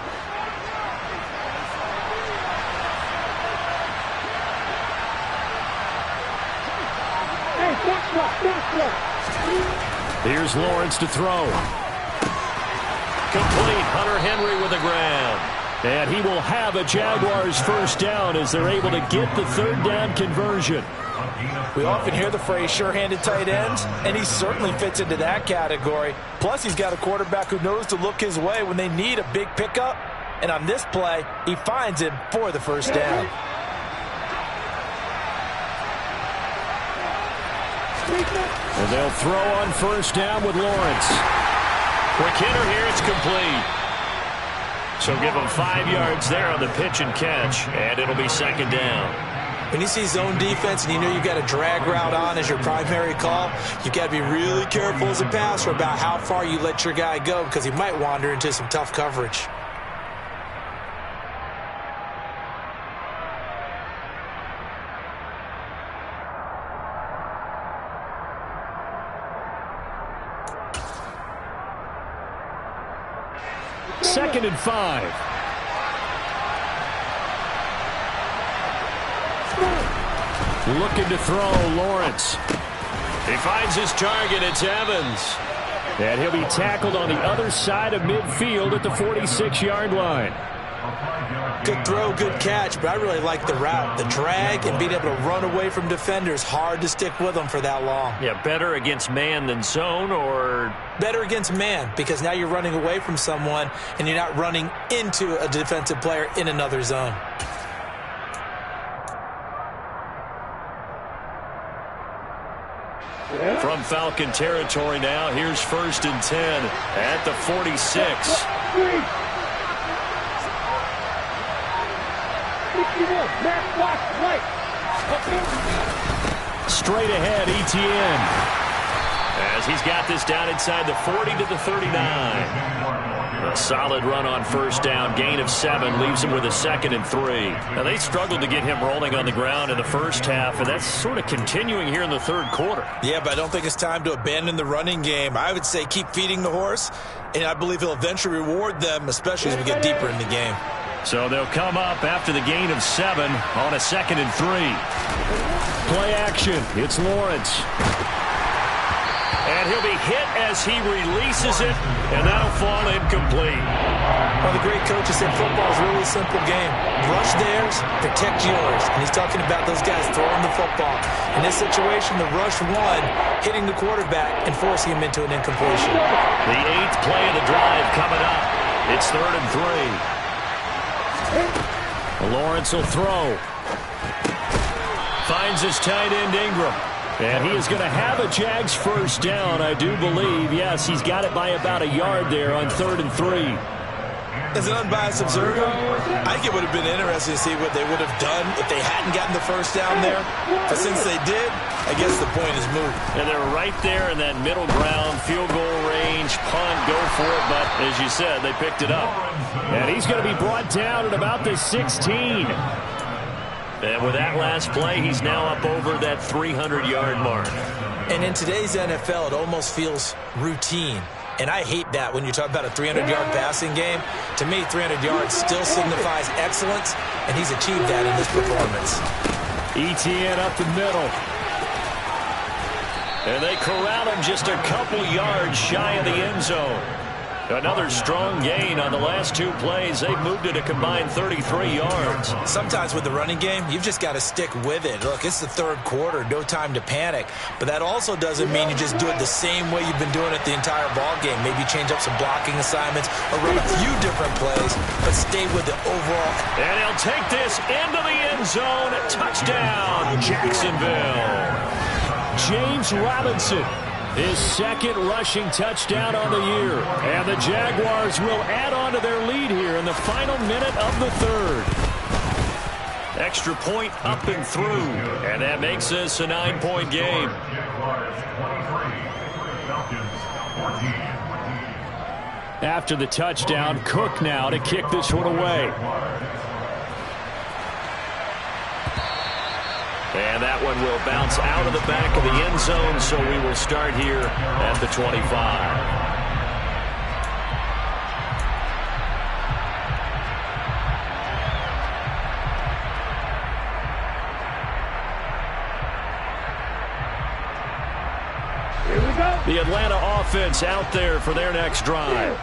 Here's Lawrence to throw. Complete. Hunter Henry with the grab. And he will have a Jaguars first down as they're able to get the third down conversion. We often hear the phrase sure-handed tight ends, and he certainly fits into that category. Plus, he's got a quarterback who knows to look his way when they need a big pickup. And on this play, he finds him for the first down. And they'll throw on first down with Lawrence. Quick hitter here, it's complete. So give him 5 yards there on the pitch and catch, and it'll be second down. When you see zone defense and you know you've got a drag route on as your primary call, you've got to be really careful as a passer about how far you let your guy go, because he might wander into some tough coverage. Second and 5. Looking to throw, Lawrence. He finds his target, it's Evans. And he'll be tackled on the other side of midfield at the 46-yard line. Good throw, good catch, but I really like the route. The drag and being able to run away from defenders, hard to stick with them for that long. Yeah, better against man than zone, or? Better against man, because now you're running away from someone and you're not running into a defensive player in another zone. From Falcon territory now, here's first and 10 at the 46. Straight ahead, Etienne. As he's got this down inside the 40 to the 39. A solid run on first down. Gain of 7 leaves him with a second and 3. Now, they struggled to get him rolling on the ground in the first half, and that's sort of continuing here in the third quarter. Yeah, but I don't think it's time to abandon the running game. I would say keep feeding the horse, and I believe he'll eventually reward them, especially as we get deeper in the game. So they'll come up after the gain of 7 on a second and 3. Play action. It's Lawrence. And he'll be hit as he releases it, and that'll fall incomplete. Well, the great coaches said football is a really simple game. Rush theirs, protect yours. And he's talking about those guys throwing the football. In this situation, the rush won, hitting the quarterback and forcing him into an incompletion. The 8th play of the drive coming up. It's third and 3. Lawrence will throw. Finds his tight end, Ingram. And he is going to have a Jags first down, I do believe. Yes, he's got it by about a yard there on third and 3. As an unbiased observer, I think it would have been interesting to see what they would have done if they hadn't gotten the first down there. But since they did, I guess the point is moot. And they're right there in that middle ground, field goal range, punt, go for it. But as you said, they picked it up. And he's going to be brought down at about the 16. And with that last play, he's now up over that 300-yard mark. And in today's NFL, it almost feels routine. And I hate that when you talk about a 300-yard passing game. To me, 300 yards still signifies excellence, and he's achieved that in this performance. ETN up the middle. And they corral him just a couple yards shy of the end zone. Another strong gain on the last two plays. They've moved it a combined 33 yards. Sometimes with the running game, you've just got to stick with it. Look, it's the third quarter, no time to panic. But that also doesn't mean you just do it the same way you've been doing it the entire ball game. Maybe change up some blocking assignments or run a few different plays, but stay with the overall. And he'll take this into the end zone. Touchdown, Jacksonville. James Robinson. His second rushing touchdown on the year. And the Jaguars will add on to their lead here in the final minute of the third. Extra point up and through. And that makes this a 9-point game. After the touchdown, Cook now to kick this one away. And that one will bounce out of the back of the end zone, so we will start here at the 25. Here we go. The Atlanta offense out there for their next drive.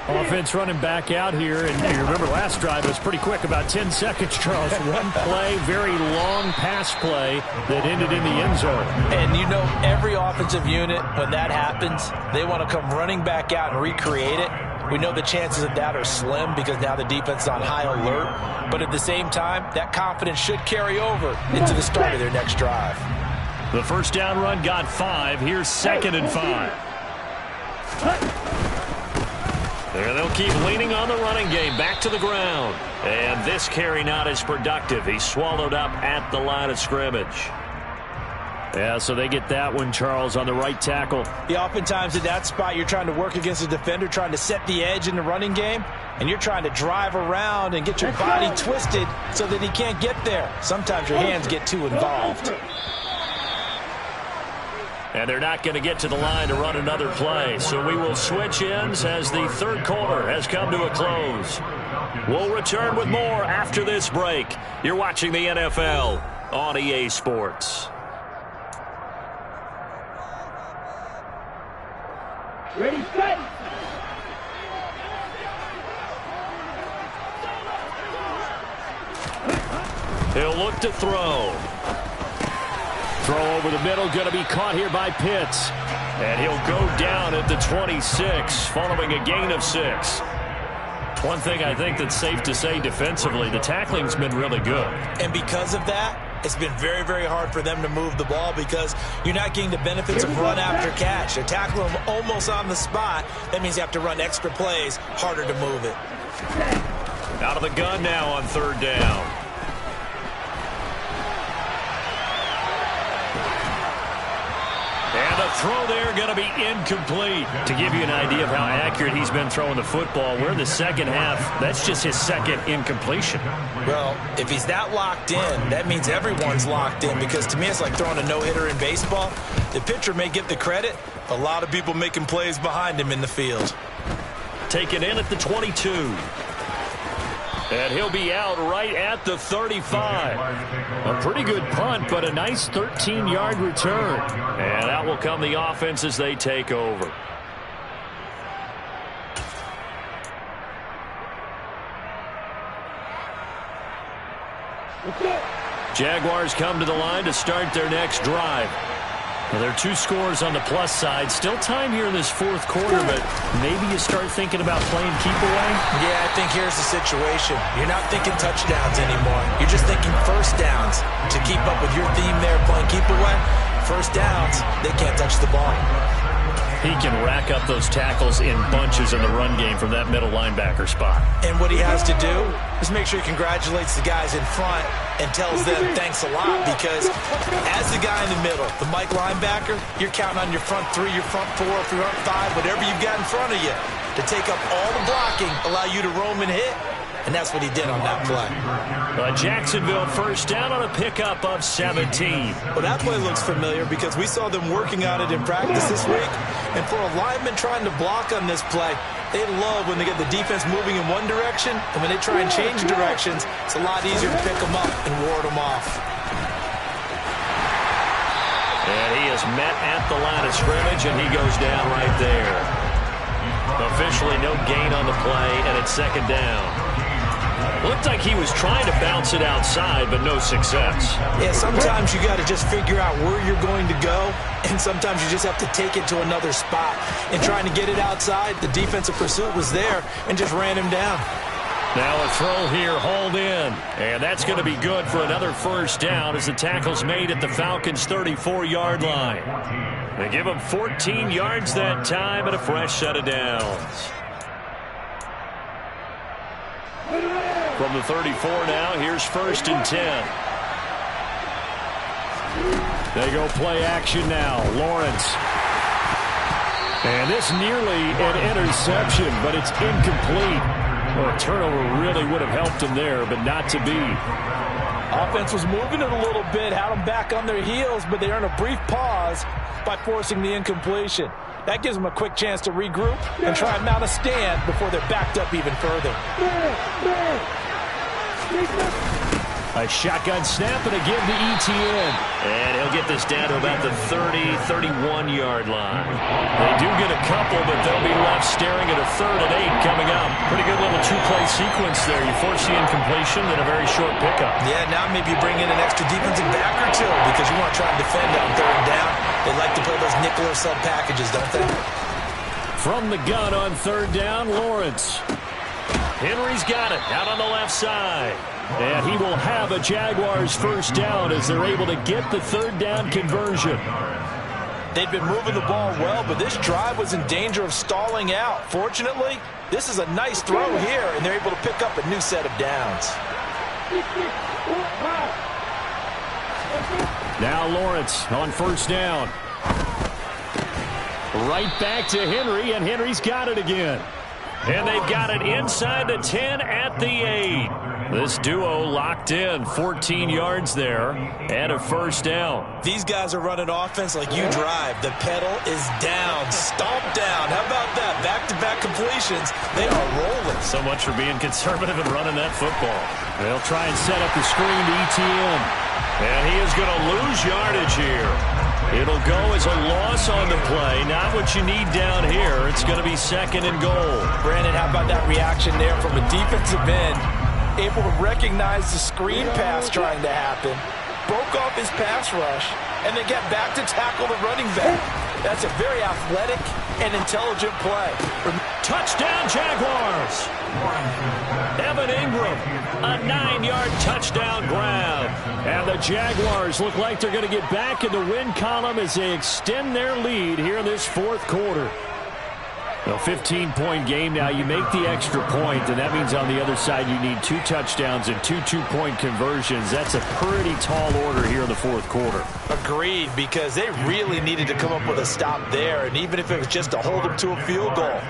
Offense running back out here, and you remember last drive was pretty quick, about 10 seconds, Charles. One play, very long pass play that ended in the end zone. And you know, every offensive unit, when that happens, they want to come running back out and recreate it. We know the chances of that are slim because now the defense is on high alert. But at the same time, that confidence should carry over into the start of their next drive. The first down run got 5. Here's 2nd and 5. And they'll keep leaning on the running game. Back to the ground. And this carry not as productive. He's swallowed up at the line of scrimmage. Yeah, so they get that one, Charles, on the right tackle. Yeah, oftentimes in that spot, you're trying to work against a defender, trying to set the edge in the running game, and you're trying to drive around and get your body twisted so that he can't get there. Sometimes your hands get too involved. And they're not going to get to the line to run another play. So we will switch ends as the third quarter has come to a close. We'll return with more after this break. You're watching the NFL on EA Sports. Ready, set. He'll look to throw. Throw over the middle, going to be caught here by Pitts. And he'll go down at the 26, following a gain of 6. One thing I think that's safe to say defensively, the tackling's been really good. And because of that, it's been very, very hard for them to move the ball because you're not getting the benefits of run after catch. They tackle them almost on the spot. That means you have to run extra plays, harder to move it. Out of the gun now on third down. And the throw there going to be incomplete. To give you an idea of how accurate he's been throwing the football, we're in the second half. That's just his second incompletion. Well, if he's that locked in, that means everyone's locked in because to me it's like throwing a no-hitter in baseball. The pitcher may get the credit, a lot of people making plays behind him in the field. Taken in at the 22. And he'll be out right at the 35. A pretty good punt, but a nice 13-yard return. And out will come the offense as they take over. Jaguars come to the line to start their next drive. Well, there are 2 scores on the plus side. Still time here in this fourth quarter, but maybe you start thinking about playing keep away? Yeah, I think here's the situation. You're not thinking touchdowns anymore. You're just thinking first downs. To keep up with your theme there, playing keep away, First downs, they can't touch the ball. He can rack up those tackles in bunches in the run game from that middle linebacker spot. And what he has to do is make sure he congratulates the guys in front and tells them thanks a lot, because as the guy in the middle, the Mike linebacker, you're counting on your front three, your front four, your front five, whatever you've got in front of you to take up all the blocking, allow you to roam and hit. And that's what he did on that play. Jacksonville first down on a pickup of 17. Well, that play looks familiar because we saw them working on it in practice this week. And for a lineman trying to block on this play, they love when they get the defense moving in one direction. And when they try and change directions, it's a lot easier to pick them up and ward them off. And he is met at the line of scrimmage, and he goes down right there. Officially no gain on the play, and it's second down. Looked like he was trying to bounce it outside, but no success. Yeah, sometimes you got to just figure out where you're going to go, and sometimes you just have to take it to another spot. And trying to get it outside, the defensive pursuit was there and just ran him down. Now a throw here, hauled in. And that's going to be good for another first down as the tackle's made at the Falcons' 34-yard line. They give him 14 yards that time and a fresh set of downs. From the 34 now, here's first and 10. They go play action now. Lawrence. And this nearly an interception, but it's incomplete. Well, a turnover really would have helped him there, but not to be. Offense was moving it a little bit, had them back on their heels, but they earned a brief pause by forcing the incompletion. That gives them a quick chance to regroup and try and mount a stand before they're backed up even further. A shotgun snap and a give to Etienne. And he'll get this down to about the 30, 31-yard line. They do get a couple, but they'll be left staring at a 3rd and 8 coming up. Pretty good little two-play sequence there. You force the incompletion, then a very short pickup. Yeah, now maybe you bring in an extra defensive back or two because you want to try and defend on 3rd down. They like to play those nickel or sub packages, don't they? From the gun on 3rd down, Lawrence. Henry's got it out on the left side. And he will have a Jaguars first down as they're able to get the 3rd down conversion. They've been moving the ball well, but this drive was in danger of stalling out. Fortunately, this is a nice throw here, and they're able to pick up a new set of downs. Now Lawrence on first down. Right back to Henry, and Henry's got it again. And they've got it inside the 10 at the 8. This duo locked in, 14 yards there, and a first down. These guys are running offense like you drive. The pedal is down, stomp down. How about that? Back-to-back completions. They are rolling. So much for being conservative and running that football. They'll try and set up the screen to Etienne. And he is going to lose yardage here. It'll go as a loss on the play. Not what you need down here. It's going to be 2nd and goal. Brandon, how about that reaction there from a defensive end? Able to recognize the screen pass trying to happen, broke off his pass rush, and then get back to tackle the running back. That's a very athletic and intelligent play. Touchdown, Jaguars! Evan Ingram, a 9-yard touchdown grab. And the Jaguars look like they're going to get back in the win column as they extend their lead here in this 4th quarter. A 15-point game now. You make the extra point, and that means on the other side you need 2 touchdowns and 2 two-point conversions. That's a pretty tall order here in the 4th quarter. Agreed, because they really needed to come up with a stop there, and even if it was just to hold them to a field goal.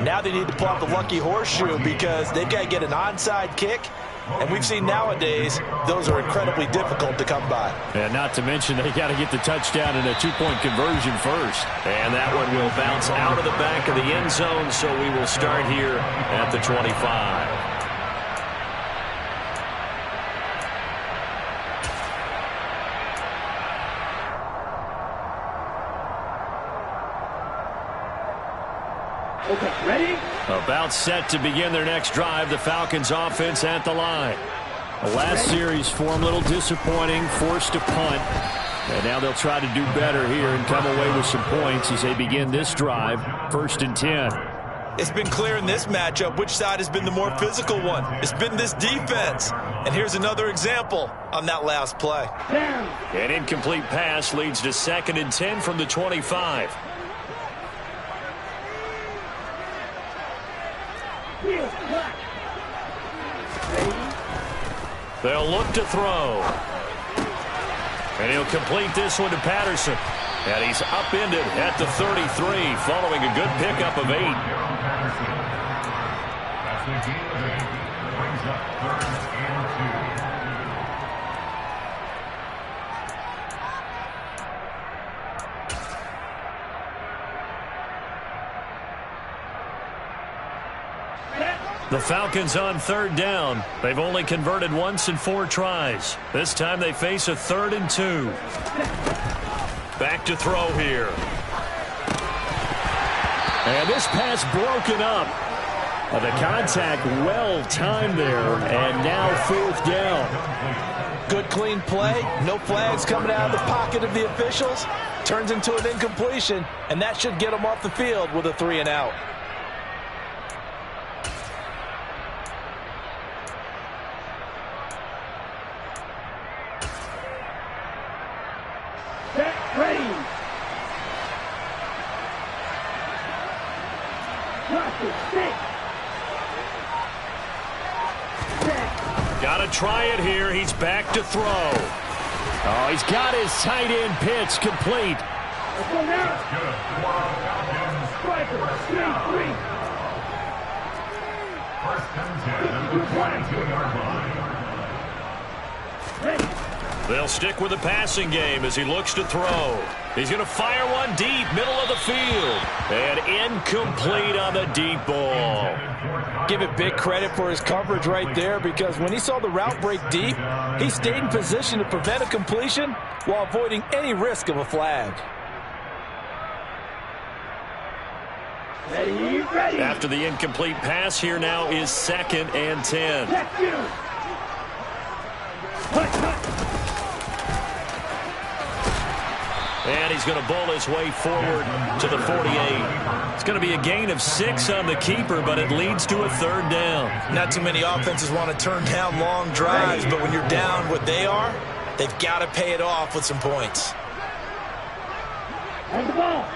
Now they need to pull out the lucky horseshoe because they've got to get an onside kick. And we've seen nowadays those are incredibly difficult to come by. And not to mention they got to get the touchdown and a 2-point conversion first. And that one will bounce out of the back of the end zone, so we will start here at the 25. Okay, ready? About set to begin their next drive, the Falcons offense at the line. The last series for them, a little disappointing, forced to punt. And now they'll try to do better here and come away with some points as they begin this drive, 1st and 10. It's been clear in this matchup which side has been the more physical one. It's been this defense. And here's another example on that last play. An incomplete pass leads to 2nd and 10 from the 25. They'll look to throw. And he'll complete this one to Patterson. And he's upended at the 33 following a good pickup of 8. That's the gain of 8. Brings up 3rd and 2. The Falcons on 3rd down. They've only converted once in 4 tries. This time they face a 3rd and 2. Back to throw here. And this pass broken up. The contact well timed there, and now 4th down. Good clean play. No flags coming out of the pocket of the officials. Turns into an incompletion, and that should get them off the field with a 3 and out. Got to try it here. He's back to throw. Oh, he's got his tight end pitch complete. Let's go now. Striker, 3-3. 1st and 10 at the 22-yard line. They'll stick with the passing game as he looks to throw. He's going to fire one deep, middle of the field. And incomplete on the deep ball. Give it big credit for his coverage right there, because when he saw the route break deep, he stayed in position to prevent a completion while avoiding any risk of a flag. Ready. After the incomplete pass, here now is 2nd and 10. And he's going to bowl his way forward to the 48. It's going to be a gain of 6 on the keeper, but it leads to a 3rd down. Not too many offenses want to turn down long drives, but when you're down what they are, they've got to pay it off with some points. On the ball.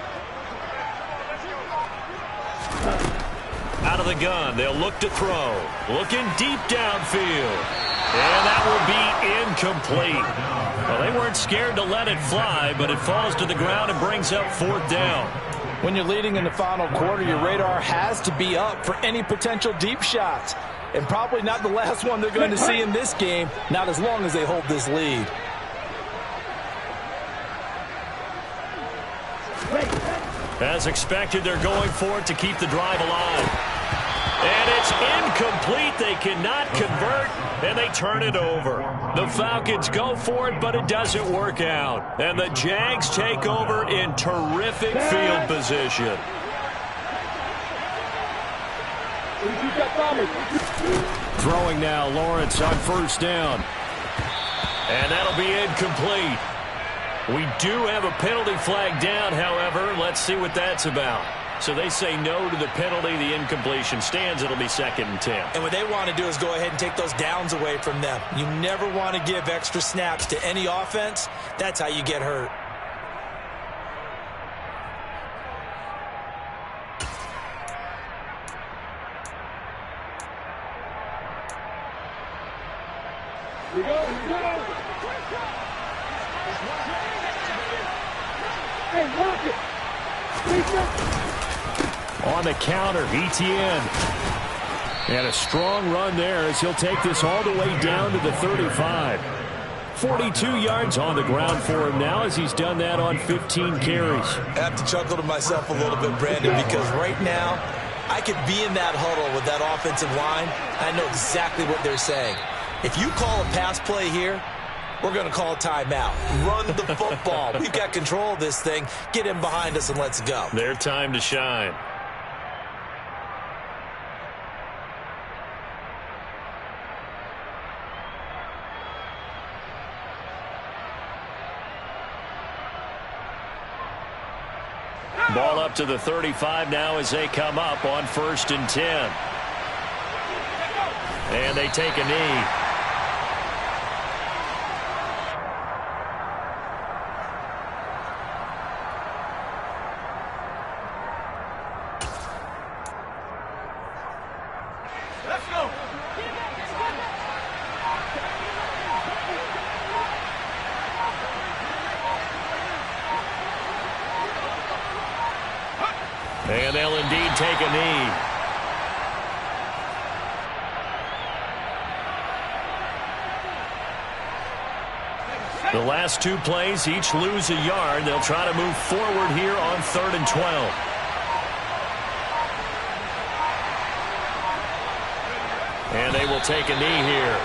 Out of the gun, they'll look to throw. Looking deep downfield. And that will be incomplete. Well, they weren't scared to let it fly, but it falls to the ground and brings up 4th down. When you're leading in the final quarter, your radar has to be up for any potential deep shots. And probably not the last one they're going to see in this game, not as long as they hold this lead. As expected, they're going for it to keep the drive alive. And it's incomplete. They cannot convert, and they turn it over. The Falcons go for it, but it doesn't work out. And the Jags take over in terrific field position. Throwing now, Lawrence on 1st down. And that'll be incomplete. We do have a penalty flag down, however. Let's see what that's about. So they say no to the penalty. The incompletion stands. It'll be 2nd and 10. And what they want to do is go ahead and take those downs away from them. You never want to give extra snaps to any offense. That's how you get hurt. Here we go. Hey, lock it. On the counter, Etienne. And a strong run there as he'll take this all the way down to the 35. 42 yards on the ground for him now as he's done that on 15 carries. I have to chuckle to myself a little bit, Brandon, because right now I could be in that huddle with that offensive line. I know exactly what they're saying. If you call a pass play here, we're going to call a timeout. Run the football. We've got control of this thing. Get him behind us and let's go. Their time to shine. Ball up to the 35 now as they come up on 1st and 10. And they take a knee. Let's go. And they'll indeed take a knee. The last 2 plays, each lose a yard. They'll try to move forward here on 3rd and 12. And they will take a knee here.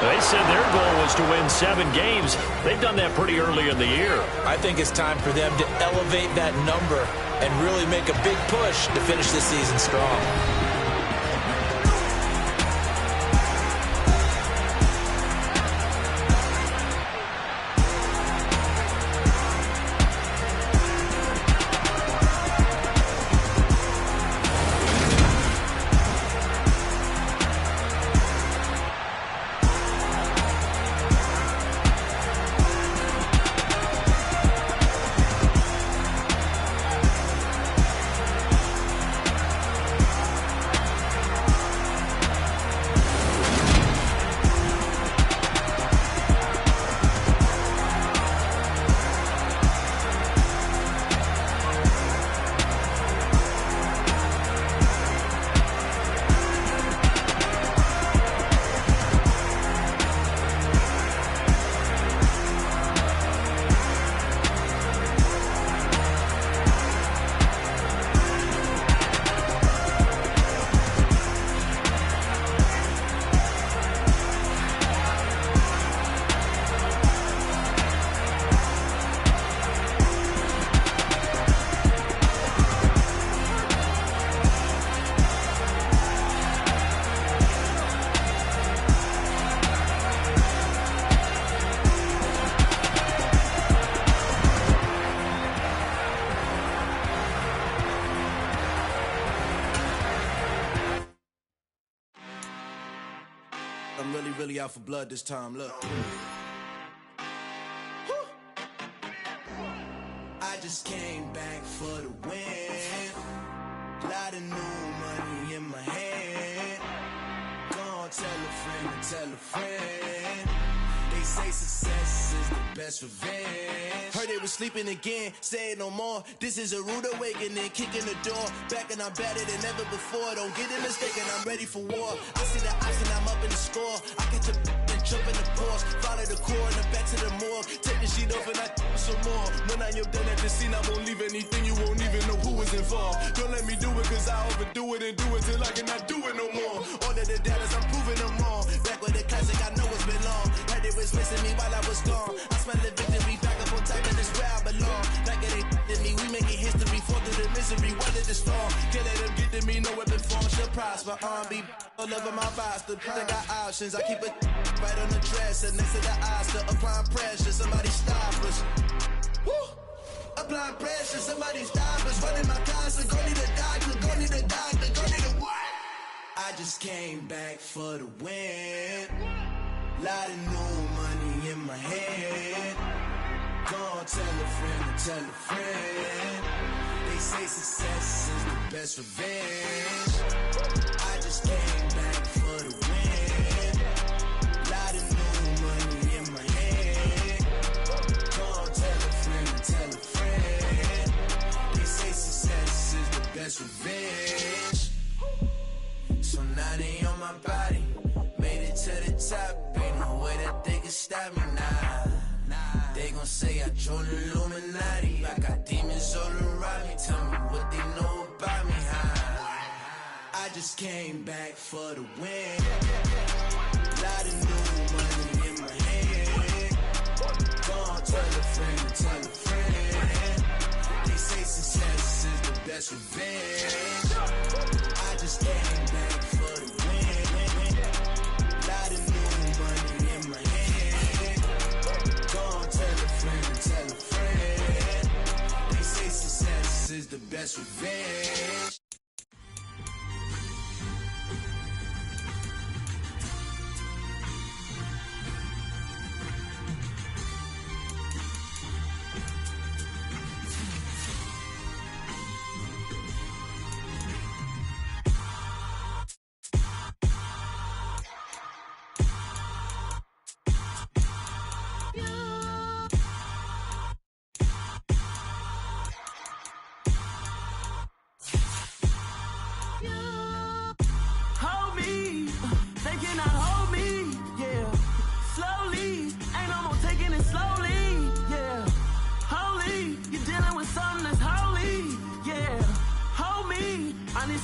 They said their goal was to win 7 games. They've done that pretty early in the year. I think it's time for them to elevate that number and really make a big push to finish this season strong. I'm really out for blood this time, look. I just came back for the win. Lot of new money in my hand. Gonna tell a friend to tell a friend. They say success is the best revenge. Heard they was sleeping again, say it no more. This is a rude awakening, kicking the door. Back and I'm better than ever before. Don't get it mistaken, I'm ready for war. I see the option, I'm up in the score. I catch a and jump in the course. Follow the core and the back to the morgue. Take the sheet off and I some more. When I am done at the scene, I won't leave anything. You won't even know who was involved. Don't let me do it, cause I overdo it and do it till I cannot do it no more. All of the doubters, I'm proving them wrong. Back with the classic, I know it's been long. Heard it was missing me while I was gone. I smell the victory back up on top, and it's where I belong. Like it ain't to me, we making history. Fall through the misery, weather the storm. Can't let them get to me, no weapon form shall prosper. Be all over my roster. I got options, I keep it right on the dresser. Next to the Oscar, applying pressure. Somebody stop us. Woo! Applying pressure, somebody stop us. Running my closet, go need a doctor, go need a doctor, go need a what? I just came back for the win. Lot of new money in my head. Gonna tell a friend to tell a friend. They say success is the best revenge. I just came back for the win. Lot of new money in my head. Gonna tell a friend to tell a friend. They say success is the best revenge. So now they on my body. Made top, ain't no way that they can stop me now. They gon' say I joined the Illuminati. I got demons all around me. Tell me what they know about me, I just came back for the win. Lot of new money in my hand. Gonna tell a friend, tell a friend. They say success is the best revenge. I just came back for the win. Lot of new money in my hand. Gonna tell a friend, tell a friend. They say success is the best revenge.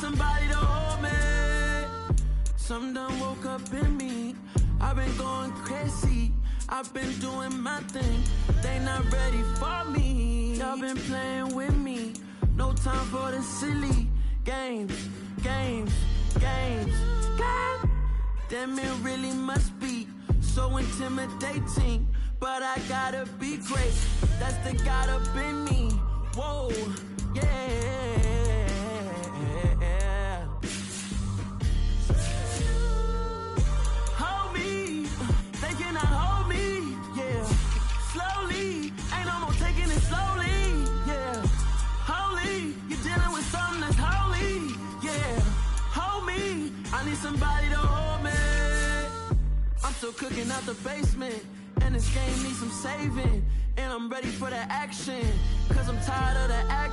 Somebody to hold me. Some done woke up in me. I've been going crazy. I've been doing my thing. They not ready for me. Y'all been playing with me. No time for the silly games. Damn, it really must be so intimidating. But I gotta be great. That's the God up in me. Whoa, yeah. Somebody to hold me. I'm still cooking out the basement, and this game needs some saving. And I'm ready for the action, cause I'm tired of the acting.